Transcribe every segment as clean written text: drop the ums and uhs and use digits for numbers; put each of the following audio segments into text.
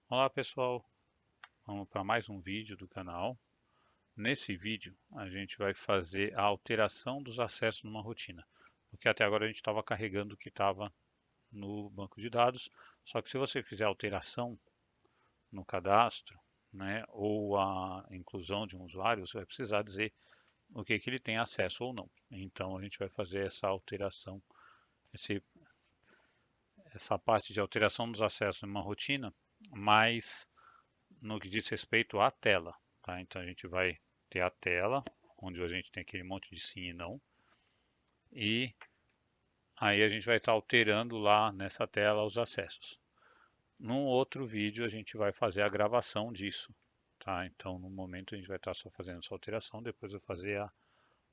Olá pessoal, vamos para mais um vídeo do canal. Nesse vídeo a gente vai fazer a alteração dos acessos numa rotina, porque até agora a gente estava carregando o que estava no banco de dados, só que se você fizer alteração no cadastro, né, ou a inclusão de um usuário, você vai precisar dizer o que ele tem acesso ou não. Então a gente vai fazer essa alteração, essa parte de alteração dos acessos numa rotina, mas no que diz respeito à tela, tá? Então a gente vai ter a tela, onde a gente tem aquele monte de sim e não, e aí a gente vai estar alterando lá nessa tela os acessos. Num outro vídeo a gente vai fazer a gravação disso, tá? Então no momento a gente vai estar só fazendo essa alteração, depois eu fazer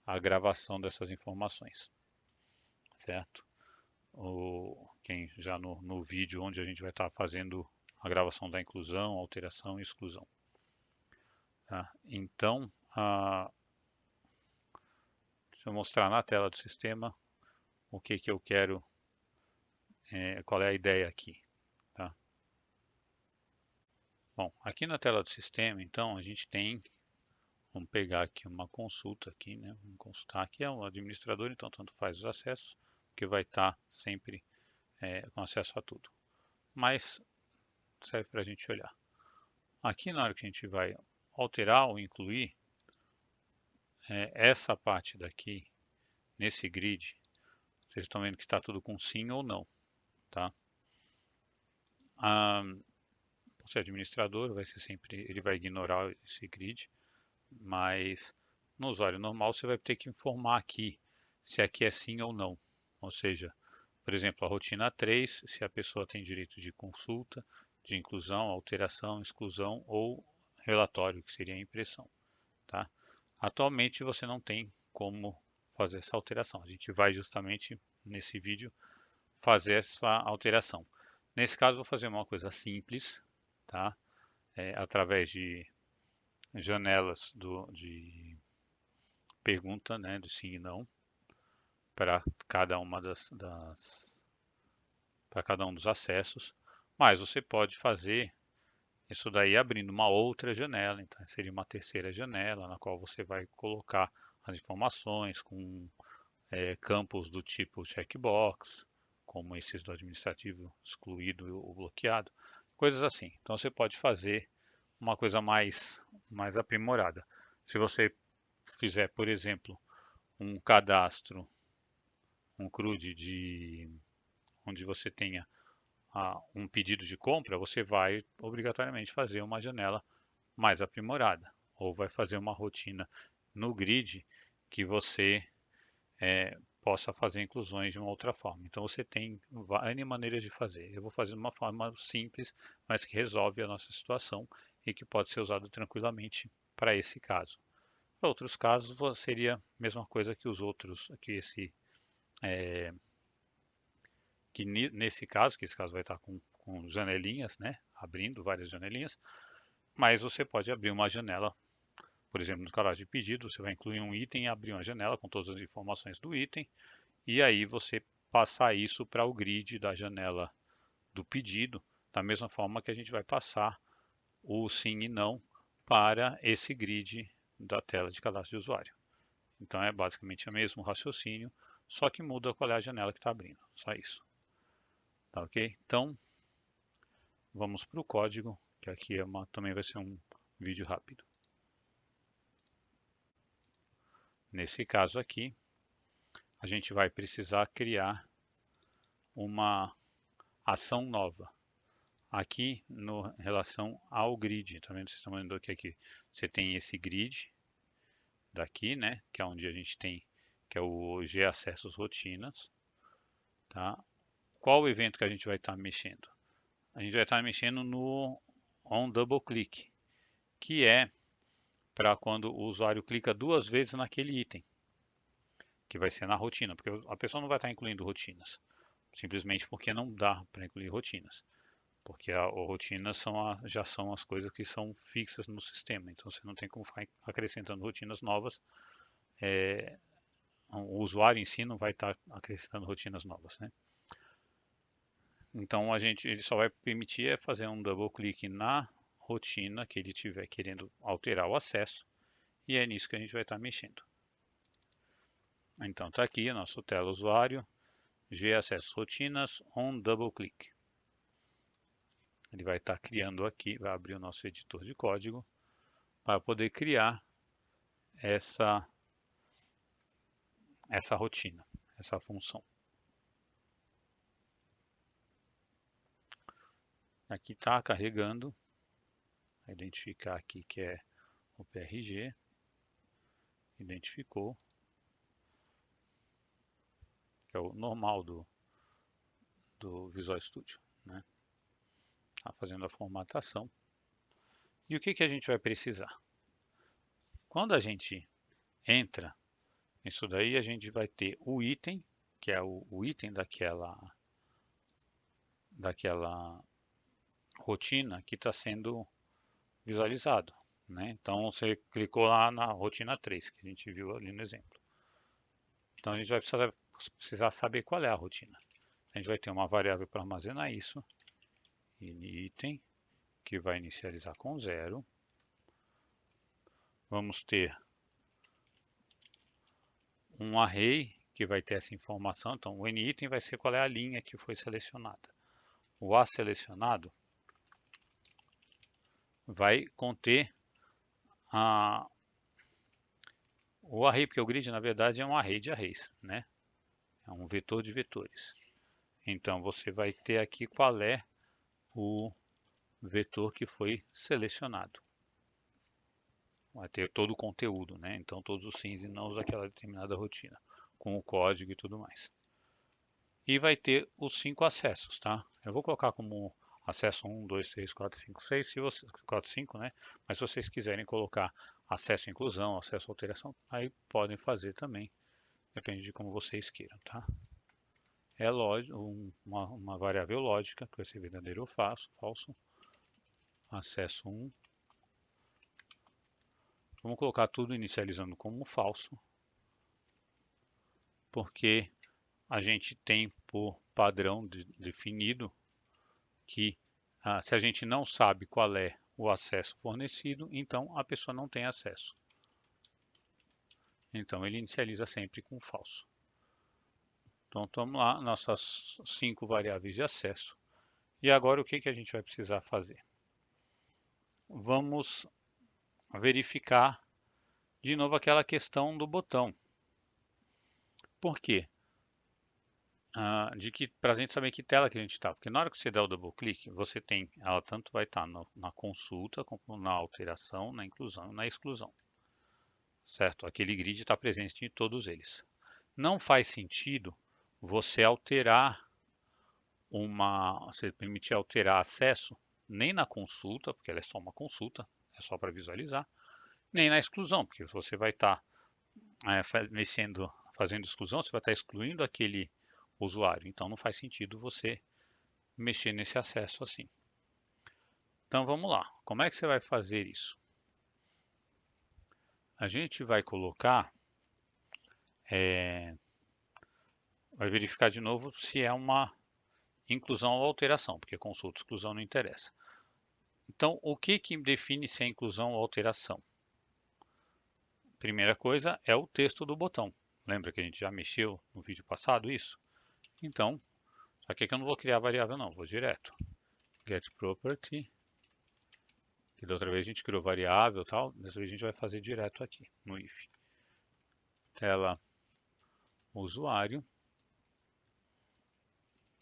a gravação dessas informações, certo? Quem já no vídeo onde a gente vai estar fazendo a gravação da inclusão, alteração e exclusão. Tá? Então, deixa eu mostrar na tela do sistema o que eu quero, qual é a ideia aqui. Tá? Bom, aqui na tela do sistema, então, a gente tem, vamos pegar aqui uma consulta aqui, né? Vamos consultar aqui é um administrador, então tanto faz os acessos, que vai estar sempre com acesso a tudo. Mas serve para a gente olhar. Aqui na hora que a gente vai alterar ou incluir, essa parte daqui, nesse grid, vocês estão vendo que está tudo com sim ou não, tá? Por ser administrador, vai ser sempre, ele vai ignorar esse grid, mas no usuário normal você vai ter que informar aqui se aqui é sim ou não. Ou seja, por exemplo, a rotina 3, se a pessoa tem direito de consulta, de inclusão, alteração, exclusão ou relatório, que seria a impressão. Tá? Atualmente você não tem como fazer essa alteração. A gente vai justamente nesse vídeo fazer essa alteração. Nesse caso, vou fazer uma coisa simples, tá? Através de janelas de pergunta, né, de sim e não, para cada uma para cada um dos acessos. Mas você pode fazer isso daí abrindo uma outra janela, então seria uma terceira janela na qual você vai colocar as informações com campos do tipo checkbox, como esses do administrativo excluído ou bloqueado, coisas assim. Então você pode fazer uma coisa mais aprimorada. Se você fizer, por exemplo, um cadastro, um CRUD onde você tenha um pedido de compra, você vai obrigatoriamente fazer uma janela mais aprimorada, ou vai fazer uma rotina no grid que você possa fazer inclusões de uma outra forma. Então você tem várias maneiras de fazer. Eu vou fazer de uma forma simples, mas que resolve a nossa situação e que pode ser usado tranquilamente para esse caso. Para outros casos seria a mesma coisa que os outros, nesse caso, que esse caso vai estar com janelinhas, né, abrindo várias janelinhas, mas você pode abrir uma janela, por exemplo, no cadastro de pedido, você vai incluir um item e abrir uma janela com todas as informações do item, e aí você passar isso para o grid da janela do pedido, da mesma forma que a gente vai passar o sim e não para esse grid da tela de cadastro de usuário. Então é basicamente o mesmo raciocínio, só que muda qual é a janela que está abrindo, só isso. Tá ok? Então vamos para o código, que aqui também vai ser um vídeo rápido. Nesse caso aqui, a gente vai precisar criar uma ação nova. Aqui, no relação ao grid, tá vendo? Vocês estão vendo aqui, você tem esse grid daqui, né? Que é onde a gente tem, que é o G acessos rotinas, tá? Qual o evento que a gente vai estar mexendo? A gente vai estar mexendo no on double click, que é para quando o usuário clica duas vezes naquele item, que vai ser na rotina, porque a pessoa não vai estar incluindo rotinas, simplesmente porque não dá para incluir rotinas. Porque a rotinas já são as coisas que são fixas no sistema, então você não tem como ficar acrescentando rotinas novas. É, o usuário em si não vai estar acrescentando rotinas novas, né? Então ele só vai permitir fazer um double clique na rotina que ele estiver querendo alterar o acesso, e é nisso que a gente vai estar mexendo. Então está aqui nosso tela usuário, G acesso rotinas, on double click. Ele vai estar criando aqui, vai abrir o nosso editor de código para poder criar essa rotina, essa função. Aqui está carregando, vai identificar aqui que é o PRG, identificou, que é o normal do Visual Studio, né? Está fazendo a formatação. E o que a gente vai precisar? Quando a gente entra nisso daí, a gente vai ter o item, que é o item daquela rotina que está sendo visualizado, né? Então você clicou lá na rotina 3, que a gente viu ali no exemplo. Então a gente vai precisar saber qual é a rotina. A gente vai ter uma variável para armazenar isso, item, que vai inicializar com 0. Vamos ter um array que vai ter essa informação. Então o item vai ser qual é a linha que foi selecionada. O A selecionado vai conter o array, porque o grid na verdade é um array de arrays, né? É um vetor de vetores. Então você vai ter aqui qual é o vetor que foi selecionado. Vai ter todo o conteúdo, né? Então todos os sims e nãos daquela determinada rotina, com o código e tudo mais. E vai ter os 5 acessos, tá? Eu vou colocar como acesso 1, 2, 3, 4, 5, 6, se você, 4, 5, né? Mas se vocês quiserem colocar acesso inclusão, acesso alteração, aí podem fazer também. Depende de como vocês queiram, tá? É lógico, uma variável lógica, que vai ser verdadeiro ou falso. Acesso 1. Vamos colocar tudo inicializando como falso, porque a gente tem por padrão definido que se a gente não sabe qual é o acesso fornecido, então a pessoa não tem acesso. Então ele inicializa sempre com falso. Então vamos lá, nossas 5 variáveis de acesso. E agora o que a gente vai precisar fazer? Vamos verificar de novo aquela questão do botão. Por quê? Para a gente saber que tela que a gente está. Porque na hora que você der o double click, você tem, ela tanto vai estar na consulta, como na alteração, na inclusão e na exclusão. Certo? Aquele grid está presente em todos eles. Não faz sentido você você permitir alterar acesso nem na consulta, porque ela é só uma consulta, é só para visualizar, nem na exclusão, porque você vai estar fazendo exclusão, você vai estar excluindo aquele usuário. Então não faz sentido você mexer nesse acesso assim. Então vamos lá. Como é que você vai fazer isso? A gente vai colocar, vai verificar de novo se é uma inclusão ou alteração, porque consulta e exclusão não interessa. Então, o que define se é inclusão ou alteração? Primeira coisa é o texto do botão. Lembra que a gente já mexeu no vídeo passado isso? Então, aqui eu não vou criar variável não, vou direto. Get property. Que da outra vez a gente criou variável e tal, dessa vez a gente vai fazer direto aqui no if. Tela usuário.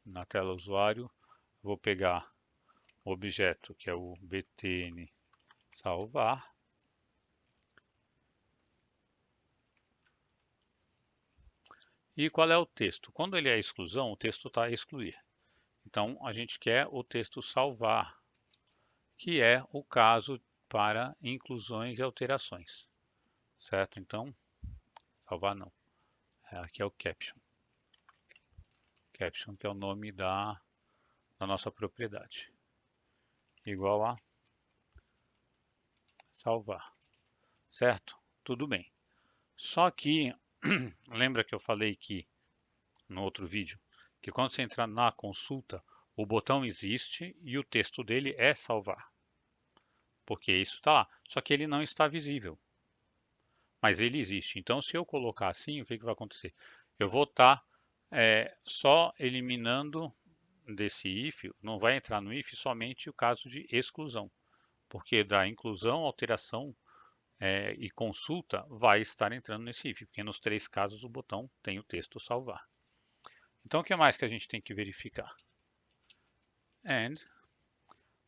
Na tela usuário, vou pegar o objeto que é o btn salvar. E qual é o texto? Quando ele é exclusão, o texto está excluir. Então a gente quer o texto salvar, que é o caso para inclusões e alterações. Certo? Então, salvar não. Aqui é o caption. Caption que é o nome da nossa propriedade. Igual a salvar. Certo? Tudo bem. Só que, lembra que eu falei que no outro vídeo, que quando você entrar na consulta, O botão existe e o texto dele é salvar, porque isso está lá. Só que ele não está visível, mas ele existe. Então, se eu colocar assim, o que vai acontecer? Eu vou estar só eliminando desse if, não vai entrar no if somente o caso de exclusão, porque da inclusão, alteração e consulta vai estar entrando nesse if, porque nos 3 casos o botão tem o texto salvar. Então, o que mais que a gente tem que verificar? And,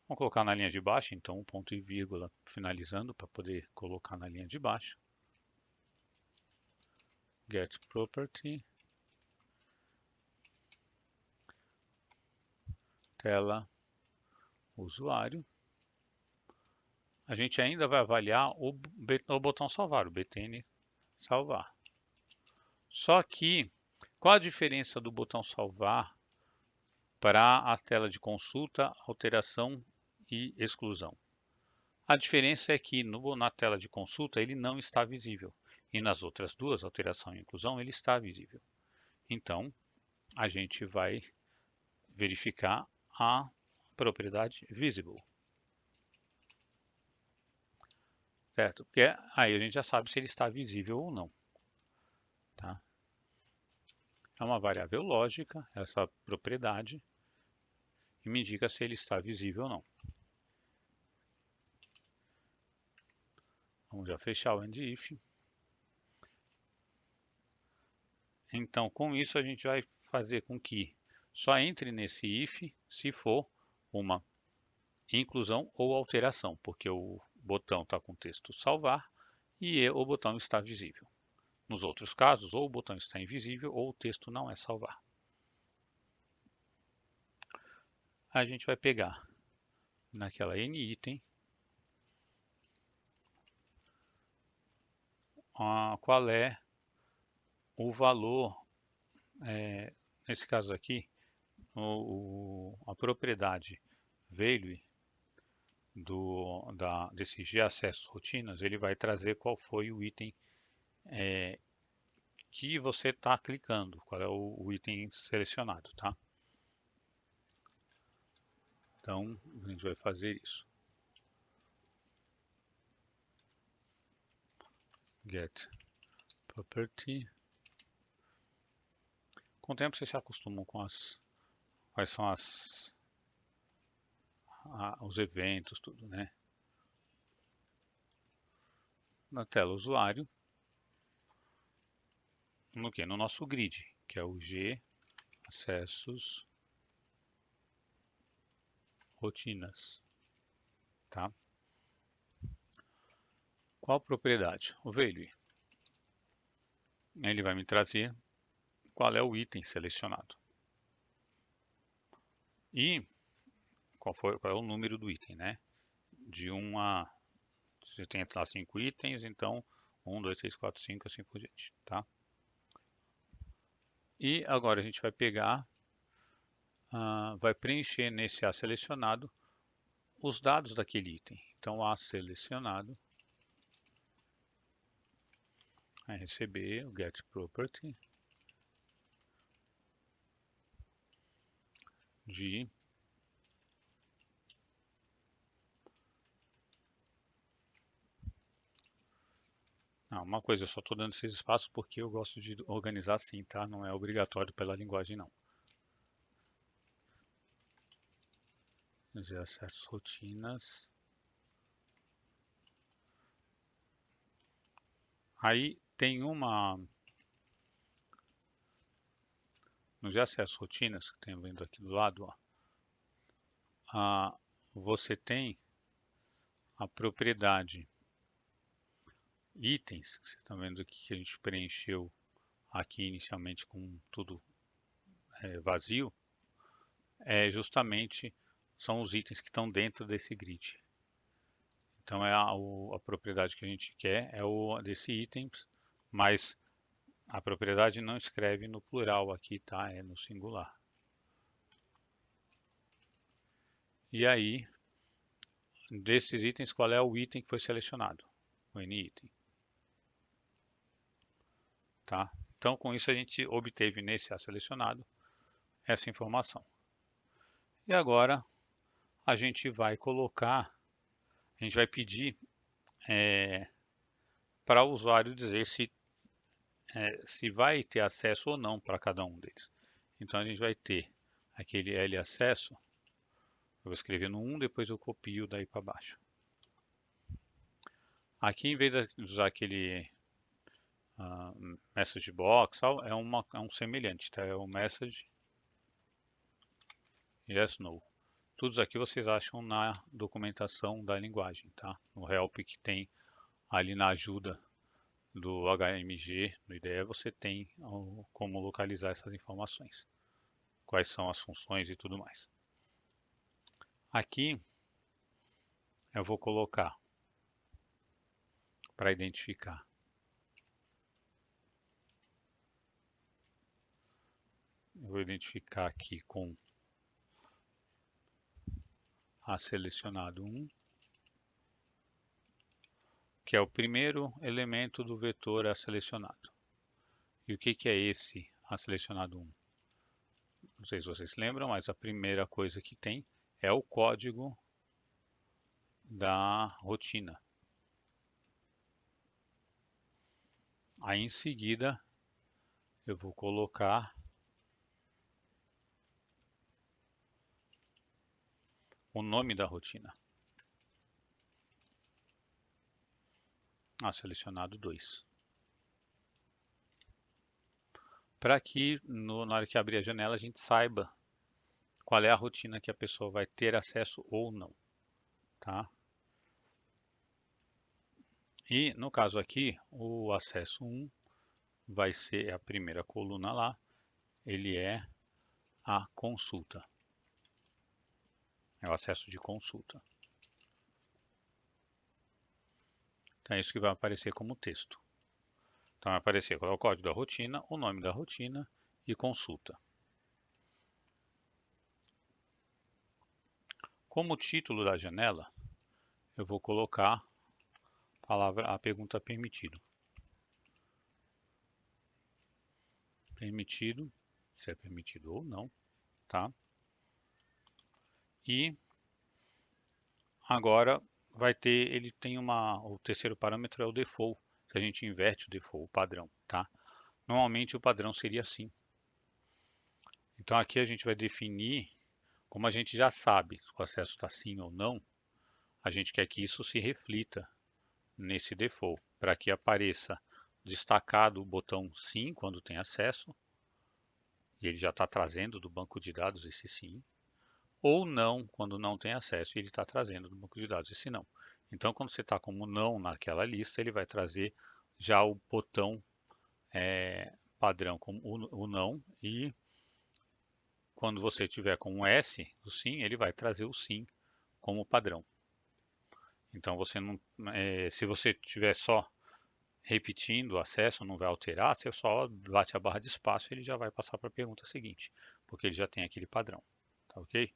vamos colocar na linha de baixo, então um ponto e vírgula finalizando para poder colocar na linha de baixo. Get property, tela usuário. A gente ainda vai avaliar o botão salvar, o btn salvar. Só que, qual a diferença do botão salvar para a tela de consulta, alteração e exclusão? A diferença é que na tela de consulta ele não está visível e nas outras duas, alteração e inclusão, ele está visível. Então, a gente vai verificar a propriedade visible, certo? Porque aí a gente já sabe se ele está visível ou não, tá? É uma variável lógica, essa propriedade, e me indica se ele está visível ou não. Vamos já fechar o end if. Então, com isso, a gente vai fazer com que só entre nesse if se for uma inclusão ou alteração, porque o botão está com o texto salvar e o botão está visível. Nos outros casos, ou o botão está invisível ou o texto não é salvar. A gente vai pegar naquela n-item qual é o valor, nesse caso aqui, a propriedade value desse GAccesso rotinas, ele vai trazer qual foi o item que você está clicando, qual é o item selecionado, tá? Então, a gente vai fazer isso. Get property. Com o tempo vocês se acostumam com quais são os eventos, tudo, né? Na tela usuário, no que? No nosso grid, que é o G acessos rotinas, tá? Qual propriedade? O value. Ele vai me trazer qual é o item selecionado. E qual é o número do item, né? De 1 a... Você tem lá 5 itens, então 1, 2, 3, 4, 5, assim por diante, tá? E agora a gente vai pegar, vai preencher nesse A selecionado os dados daquele item. Então, A selecionado vai receber o get property de uma coisa, eu só estou dando esses espaços porque eu gosto de organizar assim, tá? Não é obrigatório pela linguagem, não. Fazer acessos rotinas. Aí tem nos acessos rotinas, que tem vendo aqui do lado, ó, você tem a propriedade itens, que você está vendo aqui que a gente preencheu aqui inicialmente com tudo vazio, justamente são os itens que estão dentro desse grid. Então a propriedade que a gente quer é o desse itens, mas a propriedade não escreve no plural aqui, tá? É no singular. E aí, desses itens, qual é o item que foi selecionado? O n-item. Tá? Então, com isso, a gente obteve nesse A selecionado essa informação. E agora a gente vai pedir para o usuário dizer se vai ter acesso ou não para cada um deles. Então a gente vai ter aquele lacesso, eu vou escrever no 1, depois eu copio daí para baixo. Aqui, em vez de usar aquele message box, é um semelhante, tá? É o message yes, no. Todos aqui vocês acham na documentação da linguagem, tá? No help que tem ali na ajuda do HMG, no IDE, você tem como localizar essas informações. Quais são as funções e tudo mais. Aqui eu vou colocar para identificar. Eu vou identificar aqui com a selecionado 1, que é o primeiro elemento do vetor a selecionado. E o que é esse a selecionado 1? Não sei se vocês se lembram, mas a primeira coisa que tem é o código da rotina. Aí em seguida eu vou colocar o nome da rotina. Selecionado 2. Para que na hora que abrir a janela a gente saiba qual é a rotina que a pessoa vai ter acesso ou não, tá? E no caso aqui, o acesso 1 vai ser a primeira coluna lá, ele é a consulta. É o acesso de consulta. Então é isso que vai aparecer como texto. Então vai aparecer qual é o código da rotina, o nome da rotina e consulta. Como título da janela, eu vou colocar a pergunta permitido. Permitido, se é permitido ou não, tá? E agora ele tem o terceiro parâmetro é o default, se a gente inverte o default, o padrão, tá? Normalmente o padrão seria assim. Então aqui a gente vai definir, como a gente já sabe se o acesso está sim ou não, a gente quer que isso se reflita nesse default, para que apareça destacado o botão sim quando tem acesso, e ele já está trazendo do banco de dados esse sim, ou não quando não tem acesso e ele está trazendo do banco de dados esse não. Então quando você está como não naquela lista, ele vai trazer já o botão padrão como o não, e quando você tiver com um S, o sim, ele vai trazer o sim como padrão. Então você não, se você tiver só repetindo o acesso, não vai alterar, você só bate a barra de espaço e ele já vai passar para a pergunta seguinte, porque ele já tem aquele padrão, tá ok?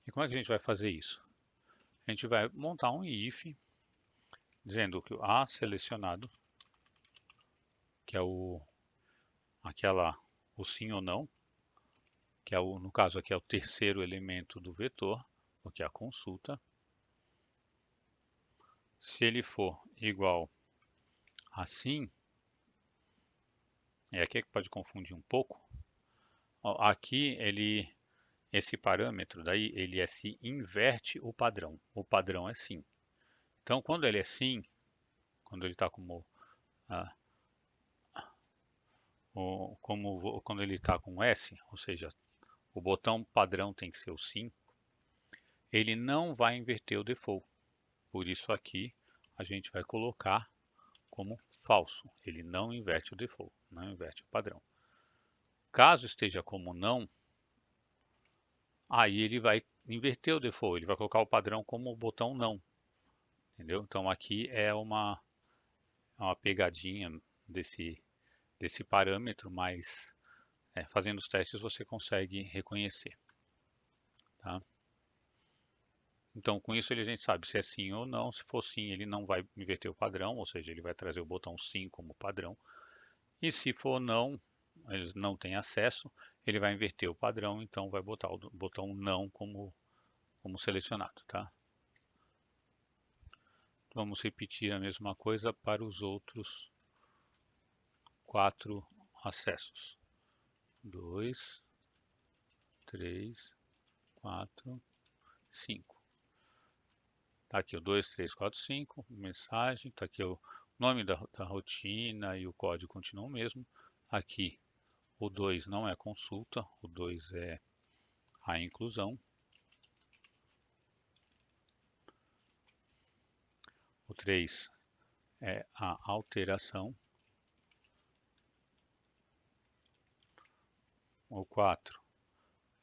E como é que a gente vai fazer isso? A gente vai montar um if dizendo que o A selecionado, que é o sim ou não, que é no caso aqui é o terceiro elemento do vetor, porque é a consulta. Se ele for igual a sim, aqui é que pode confundir um pouco. Ó, aqui esse parâmetro daí ele se inverte o padrão. O padrão é sim. Então quando ele é sim, quando ele está quando ele está com S, ou seja, o botão padrão tem que ser o sim, ele não vai inverter o default. Por isso aqui a gente vai colocar como falso. Ele não inverte o default, não inverte o padrão. Caso esteja como não, aí ele vai inverter o default, ele vai colocar o padrão como o botão não. Entendeu? Então aqui é uma pegadinha desse parâmetro, mas fazendo os testes você consegue reconhecer. Tá? Então com isso a gente sabe se é sim ou não. Se for sim, ele não vai inverter o padrão, ou seja, ele vai trazer o botão sim como padrão. E se for não, eles não têm acesso, ele vai inverter o padrão, então vai botar o botão não como selecionado, tá? Vamos repetir a mesma coisa para os outros 4 acessos. 2, 3, 4, 5. Tá aqui o 2, 3, 4, 5, mensagem, tá aqui o nome da rotina e o código continua o mesmo. Aqui o 2 não é consulta, o 2 é a inclusão. O 3 é a alteração. O 4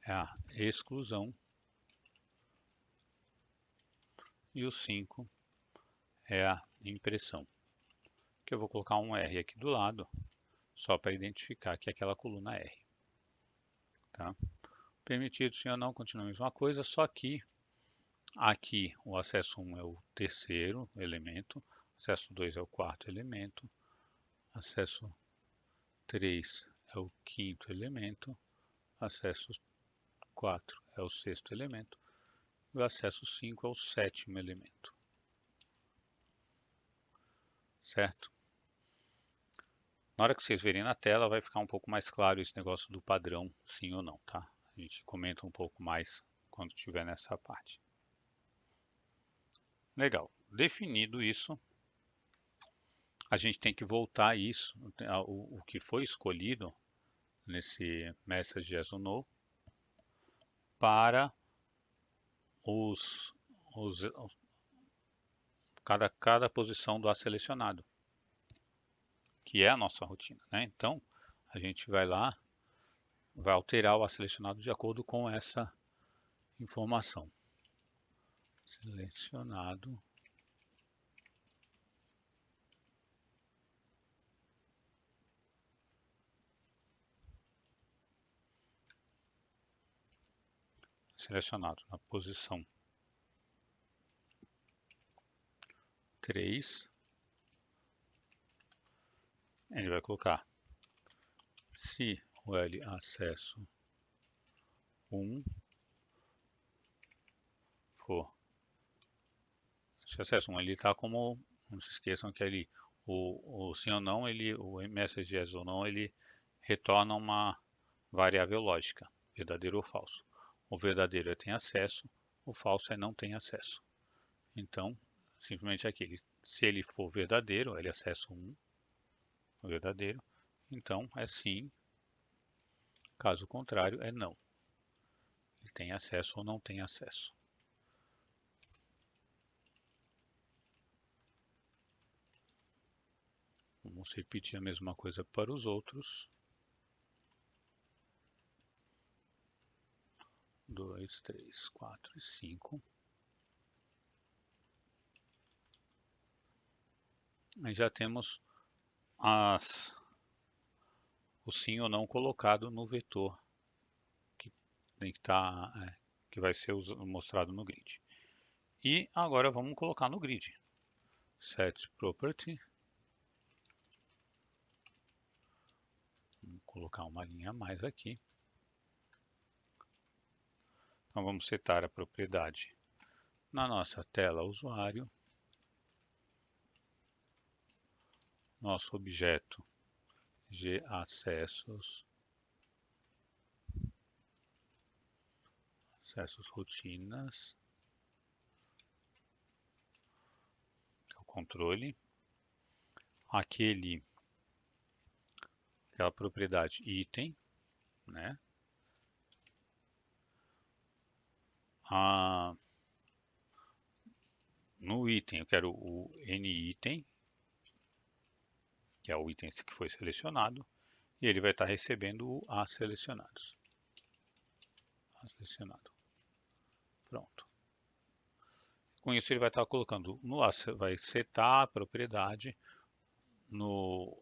é a exclusão. E o 5 é a impressão. Que eu vou colocar um R aqui do lado, só para identificar que é aquela coluna R. Tá? Permitido sim ou não, continua a mesma coisa, só que aqui o acesso 1 é o terceiro elemento, acesso 2 é o quarto elemento, acesso 3 é o quinto elemento, acesso 4 é o sexto elemento, e o acesso 5 é o sétimo elemento. Certo? Na hora que vocês verem na tela, vai ficar um pouco mais claro esse negócio do padrão, sim ou não, tá? A gente comenta um pouco mais quando estiver nessa parte. Legal. Definido isso, a gente tem que voltar a isso, o que foi escolhido nesse message as no para os, os cada posição do selecionado, que é a nossa rotina, né? Então, a gente vai lá, vai alterar o selecionado de acordo com essa informação. Selecionado. Selecionado na posição 3, ele vai colocar se o L acesso 1 for, se acesso 1 ele está como, não se esqueçam que ali o sim ou não, o message yes ou não, ele retorna uma variável lógica, verdadeiro ou falso. O verdadeiro é tem acesso, o falso é não tem acesso. Então, simplesmente aqui, se ele for verdadeiro, ele acesso 1, verdadeiro, então é sim, caso contrário é não. Ele tem acesso ou não tem acesso. Vamos repetir a mesma coisa para os outros. 2, 3, 4 e 5. Aí já temos o sim ou não colocado no vetor que tem que estar, que vai ser mostrado no grid. E agora vamos colocar no grid. Set property. Vamos colocar uma linha a mais aqui. Então vamos setar a propriedade na nossa tela usuário. Nosso objeto gAcessos, acessos rotinas, que é o controle, aquela propriedade item, né? No item eu quero o NItem, que é o item que foi selecionado, e ele vai estar recebendo o selecionados. Selecionado. Pronto. Com isso ele vai estar colocando, vai setar a propriedade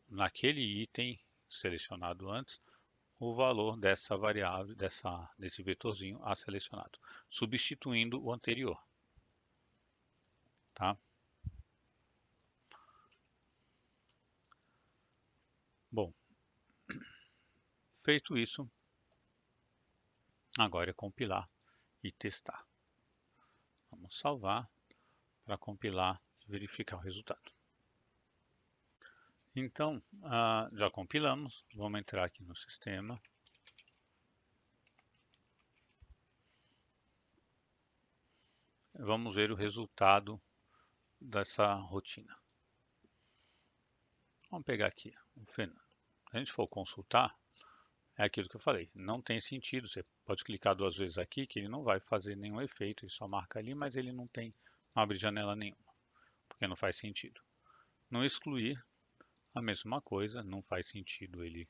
naquele item selecionado antes, o valor dessa variável, desse vetorzinho selecionado, substituindo o anterior. Tá? Bom, Feito isso, agora é compilar e testar. Vamos salvar para compilar e verificar o resultado. Então, já compilamos, vamos entrar aqui no sistema. Vamos ver o resultado dessa rotina. Vamos pegar aqui o Fernando. Se a gente for consultar, é aquilo que eu falei, não tem sentido, você pode clicar 2 vezes aqui que ele não vai fazer nenhum efeito, ele só marca ali, mas ele não abre janela nenhuma, porque não faz sentido. No excluir, a mesma coisa, não faz sentido ele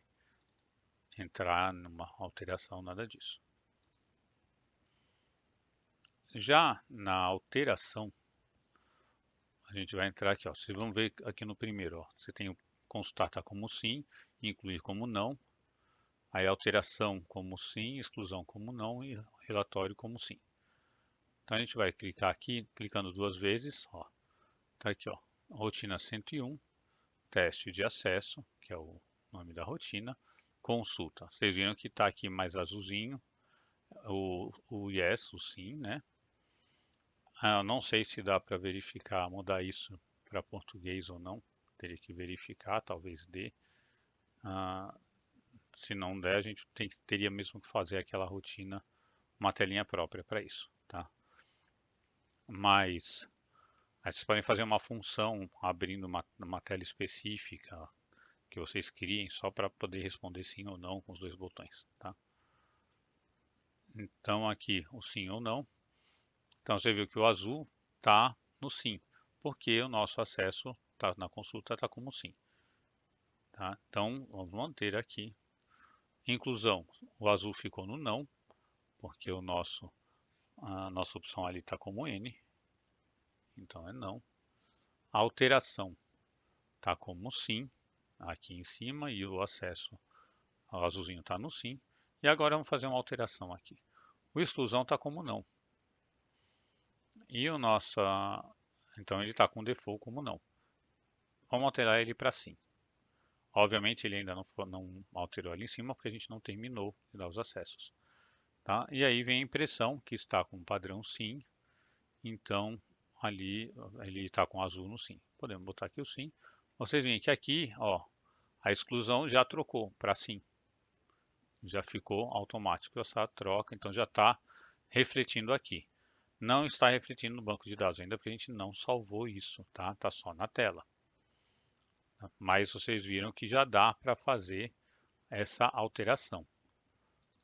entrar numa alteração, nada disso. Já na alteração, a gente vai entrar aqui, ó, vocês vão ver aqui no primeiro, ó, você tem o consultar tá como sim, incluir como não, aí alteração como sim, exclusão como não e relatório como sim. Então a gente vai clicar aqui, clicando 2 vezes, ó, tá aqui, ó, rotina 101, teste de acesso, que é o nome da rotina, consulta. Vocês viram que está aqui mais azulzinho, o yes, o sim, né? Eu não sei se dá para verificar, mudar isso para português ou não. Teria que verificar, talvez dê. Se não der, a gente teria mesmo que fazer aquela rotina, uma telinha própria para isso, tá? Mas aí vocês podem fazer uma função abrindo uma tela específica que vocês criem só para poder responder sim ou não com os 2 botões, tá? Então aqui o sim ou não. Então você viu que o azul está no sim, porque o nosso acesso tá, na consulta está como sim. Tá? Então vamos manter aqui. Inclusão, o azul ficou no não, porque a nossa opção ali está como N, então é não. A alteração está como sim, aqui em cima, e o acesso ao azulzinho está no sim. E agora vamos fazer uma alteração aqui. O exclusão está como não. E o nosso, então ele está com default como não. Vamos alterar ele para sim. Obviamente ele ainda não alterou ali em cima porque a gente não terminou de dar os acessos. Tá? E aí vem a impressão que está com padrão sim, então ali ele está com azul no sim. Podemos botar aqui o sim. Vocês veem que aqui, ó, a exclusão já trocou para sim. Já ficou automático essa troca, então já está refletindo aqui. Não está refletindo no banco de dados ainda porque a gente não salvou isso, tá? Está só na tela. Mas vocês viram que já dá para fazer essa alteração.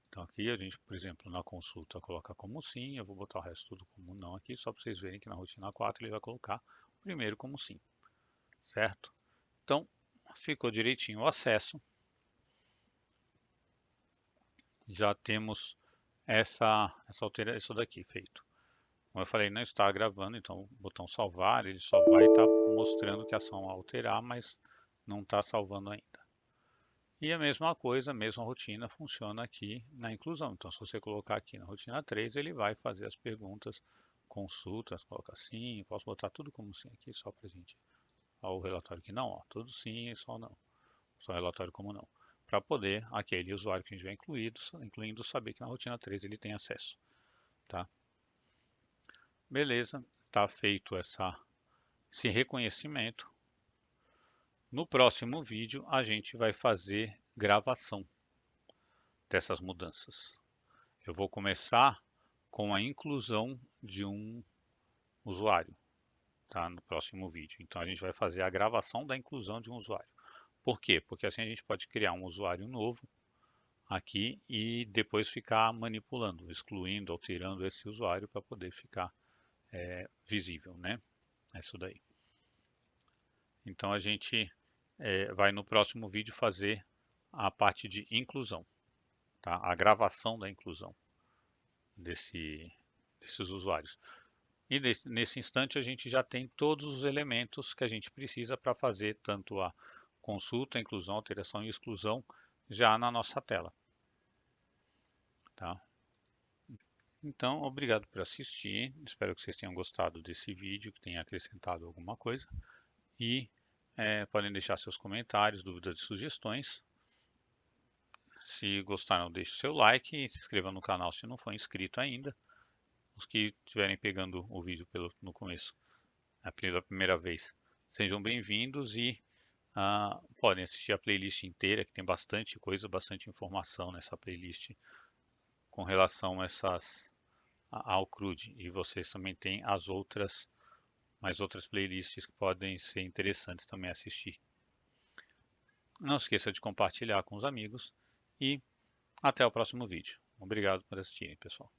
Então aqui a gente, por exemplo, na consulta coloca como sim, eu vou botar o resto tudo como não aqui, só para vocês verem que na rotina 4 ele vai colocar o primeiro como sim, certo? Então ficou direitinho o acesso. Já temos isso daqui feito. Como eu falei, não está gravando, então o botão salvar, ele só vai estar mostrando que a ação alterar, mas não está salvando ainda. E a mesma coisa, a mesma rotina funciona aqui na inclusão. Então, se você colocar aqui na rotina 3, ele vai fazer as perguntas, consultas, coloca sim, posso botar tudo como sim aqui, só para a gente. Ó, o relatório que não, ó, tudo sim, só não. Só relatório como não. Para poder aquele usuário que a gente vai incluindo, saber que na rotina 3 ele tem acesso. Tá? Beleza, está feito esse reconhecimento. No próximo vídeo, a gente vai fazer gravação dessas mudanças. Eu vou começar com a inclusão de um usuário, tá? No próximo vídeo. Então a gente vai fazer a gravação da inclusão de um usuário. Por quê? Porque assim a gente pode criar um usuário novo aqui e depois ficar manipulando, excluindo, alterando esse usuário para poder ficar visível, né? É isso daí. Então a gente vai no próximo vídeo fazer a parte de inclusão, tá? A gravação da inclusão desses usuários. E nesse instante a gente já tem todos os elementos que a gente precisa para fazer tanto a consulta, inclusão, alteração e exclusão já na nossa tela. Tá? Então, obrigado por assistir. Espero que vocês tenham gostado desse vídeo, que tenha acrescentado alguma coisa. E podem deixar seus comentários, dúvidas e sugestões. Se gostaram, deixe o seu like e se inscreva no canal se não for inscrito ainda. Os que estiverem pegando o vídeo no começo, pela primeira vez, sejam bem-vindos e podem assistir a playlist inteira, que tem bastante coisa, bastante informação nessa playlist com relação ao CRUD. E vocês também têm mais outras playlists que podem ser interessantes também assistir. Não esqueça de compartilhar com os amigos e até o próximo vídeo. Obrigado por assistirem, pessoal.